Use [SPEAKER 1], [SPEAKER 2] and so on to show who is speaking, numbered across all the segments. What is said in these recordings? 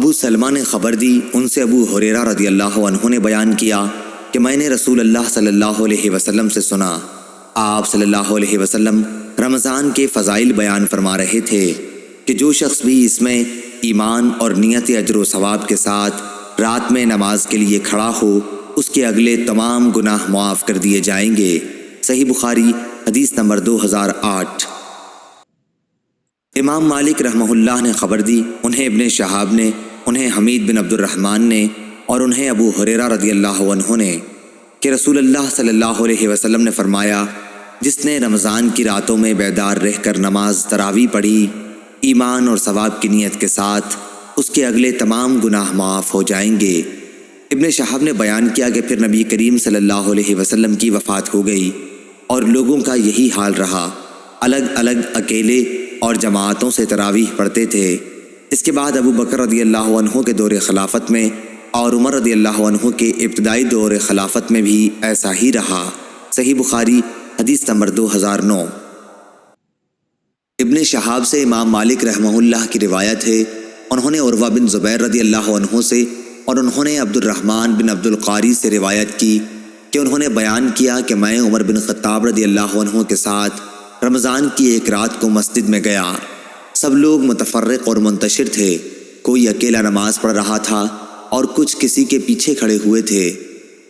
[SPEAKER 1] ابو سلمہ نے خبر دی، ان سے ابو ہریرہ رضی اللہ عنہ نے بیان کیا کہ میں نے رسول اللہ صلی اللہ علیہ وسلم سے سنا، آپ صلی اللہ علیہ وسلم رمضان کے فضائل بیان فرما رہے تھے کہ جو شخص بھی اس میں ایمان اور نیت اجر و ثواب کے ساتھ رات میں نماز کے لیے کھڑا ہو، اس کے اگلے تمام گناہ معاف کر دیے جائیں گے۔ صحیح بخاری حدیث نمبر 2008۔ امام مالک رحمہ اللہ نے خبر دی، انہیں ابن شہاب نے، انہیں حمید بن عبد الرحمن نے اور انہیں ابو ہریرہ رضی اللہ عنہ نے کہ رسول اللہ صلی اللہ علیہ وسلم نے فرمایا، جس نے رمضان کی راتوں میں بیدار رہ کر نماز تراویح پڑھی ایمان اور ثواب کی نیت کے ساتھ، اس کے اگلے تمام گناہ معاف ہو جائیں گے۔ ابن شہاب نے بیان کیا کہ پھر نبی کریم صلی اللہ علیہ وسلم کی وفات ہو گئی اور لوگوں کا یہی حال رہا، الگ الگ اکیلے اور جماعتوں سے تراویح پڑھتے تھے۔ اس کے بعد ابو بکر رضی اللہ عنہ کے دور خلافت میں اور عمر رضی اللہ عنہ کے ابتدائی دور خلافت میں بھی ایسا ہی رہا۔ صحیح بخاری حدیث نمبر 2009۔ ابن شہاب سے امام مالک رحمہ اللہ کی روایت ہے، انہوں نے عروہ بن زبیر رضی اللہ عنہ سے اور انہوں نے عبد الرحمن بن عبد القاری سے روایت کی کہ انہوں نے بیان کیا کہ میں عمر بن خطاب رضی اللہ عنہ کے ساتھ رمضان کی ایک رات کو مسجد میں گیا۔ سب لوگ متفرق اور منتشر تھے، کوئی اکیلا نماز پڑھ رہا تھا اور کچھ کسی کے پیچھے کھڑے ہوئے تھے۔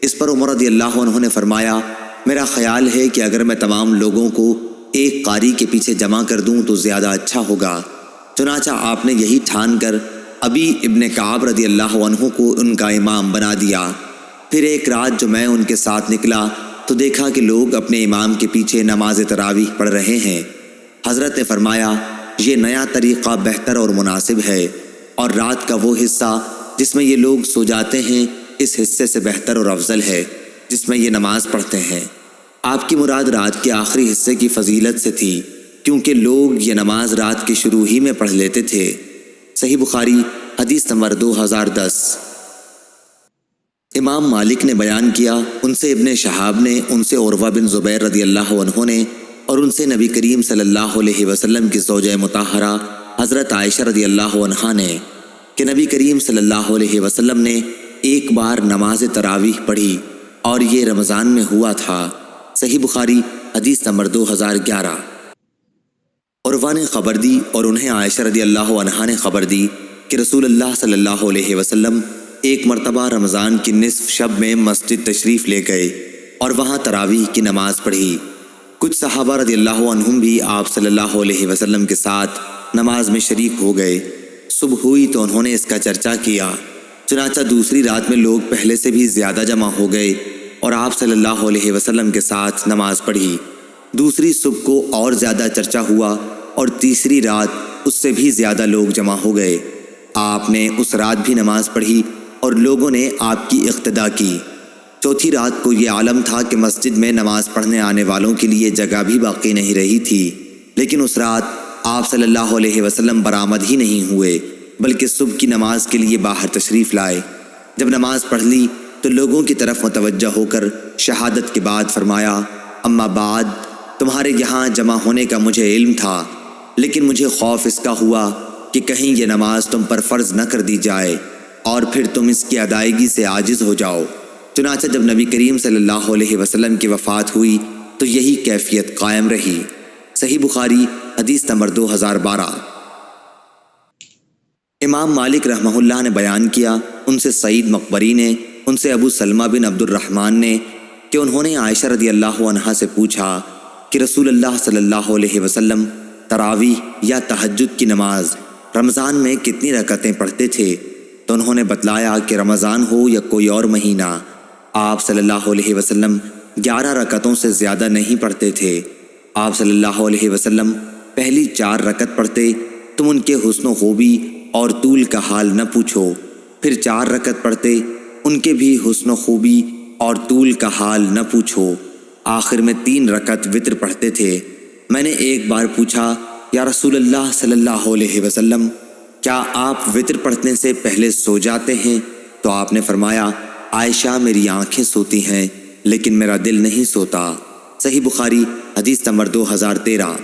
[SPEAKER 1] اس پر عمر رضی اللہ عنہ نے فرمایا، میرا خیال ہے کہ اگر میں تمام لوگوں کو ایک قاری کے پیچھے جمع کر دوں تو زیادہ اچھا ہوگا۔ چنانچہ آپ نے یہی ٹھان کر ابی ابن کعب رضی اللہ عنہ کو ان کا امام بنا دیا۔ پھر ایک رات جو میں ان کے ساتھ نکلا تو دیکھا کہ لوگ اپنے امام کے پیچھے نماز تراویح پڑھ رہے ہیں۔ حضرت نے فرمایا، یہ نیا طریقہ بہتر اور مناسب ہے، اور رات کا وہ حصہ جس میں یہ لوگ سو جاتے ہیں اس حصے سے بہتر اور افضل ہے جس میں یہ نماز پڑھتے ہیں۔ آپ کی مراد رات کے آخری حصے کی فضیلت سے تھی، کیونکہ لوگ یہ نماز رات کے شروع ہی میں پڑھ لیتے تھے۔ صحیح بخاری حدیث نمبر 2010۔ امام مالک نے بیان کیا، ان سے ابن شہاب نے، ان سے عروہ بن زبیر رضی اللہ عنہ نے اور ان سے نبی کریم صلی اللہ علیہ وسلم کی زوجہ مطہرہ حضرت عائشہ رضی اللہ عنہا نے کہ نبی کریم صلی اللہ علیہ وسلم نے ایک بار نماز تراویح پڑھی اور یہ رمضان میں ہوا تھا۔ صحیح بخاری حدیث نمبر 2011۔ عروہ نے خبر دی اور انہیں عائشہ رضی اللہ عنہا نے خبر دی کہ رسول اللہ صلی اللہ علیہ وسلم ایک مرتبہ رمضان کی نصف شب میں مسجد تشریف لے گئے اور وہاں تراویح کی نماز پڑھی۔ کچھ صحابہ رضی اللہ عنہم بھی آپ صلی اللہ علیہ وسلم کے ساتھ نماز میں شریک ہو گئے۔ صبح ہوئی تو انہوں نے اس کا چرچا کیا، چنانچہ دوسری رات میں لوگ پہلے سے بھی زیادہ جمع ہو گئے اور آپ صلی اللہ علیہ وسلم کے ساتھ نماز پڑھی۔ دوسری صبح کو اور زیادہ چرچا ہوا اور تیسری رات اس سے بھی زیادہ لوگ جمع ہو گئے۔ آپ نے اس رات بھی نماز پڑھی اور لوگوں نے آپ کی اقتدا کی۔ چوتھی رات کو یہ عالم تھا کہ مسجد میں نماز پڑھنے آنے والوں کے لیے جگہ بھی باقی نہیں رہی تھی، لیکن اس رات آپ صلی اللہ علیہ وسلم برآمد ہی نہیں ہوئے، بلکہ صبح کی نماز کے لیے باہر تشریف لائے۔ جب نماز پڑھ لی تو لوگوں کی طرف متوجہ ہو کر شہادت کے بعد فرمایا، اما بعد، تمہارے یہاں جمع ہونے کا مجھے علم تھا، لیکن مجھے خوف اس کا ہوا کہ کہیں یہ نماز تم پر فرض نہ کر دی جائے اور پھر تم اس کی ادائیگی سے عاجز ہو جاؤ۔ چنانچہ جب نبی کریم صلی اللہ علیہ وسلم کی وفات ہوئی تو یہی کیفیت قائم رہی۔ صحیح بخاری حدیث نمبر 2012۔ امام مالک رحمہ اللہ نے بیان کیا، ان سے سعید مقبری نے، ان سے ابو سلمہ بن عبد الرحمن نے کہ انہوں نے عائشہ رضی اللہ عنہا سے پوچھا کہ رسول اللہ صلی اللہ علیہ وسلم تراویح یا تہجد کی نماز رمضان میں کتنی رکعتیں پڑھتے تھے؟ تو انہوں نے بتلایا کہ رمضان ہو یا کوئی اور مہینہ، آپ صلی اللہ علیہ وسلم 11 رکعتوں سے زیادہ نہیں پڑھتے تھے۔ آپ صلی اللہ علیہ وسلم پہلی 4 رکعت پڑھتے، تم ان کے حسن و خوبی اور طول کا حال نہ پوچھو، پھر 4 رکعت پڑھتے، ان کے بھی حسن و خوبی اور طول کا حال نہ پوچھو، آخر میں 3 رکعت وتر پڑھتے تھے۔ میں نے ایک بار پوچھا، یا رسول اللہ صلی اللہ علیہ وسلم، کیا آپ وتر پڑھنے سے پہلے سو جاتے ہیں؟ تو آپ نے فرمایا، عائشہ میری آنکھیں سوتی ہیں لیکن میرا دل نہیں سوتا۔ صحیح بخاری حدیث نمبر 2013۔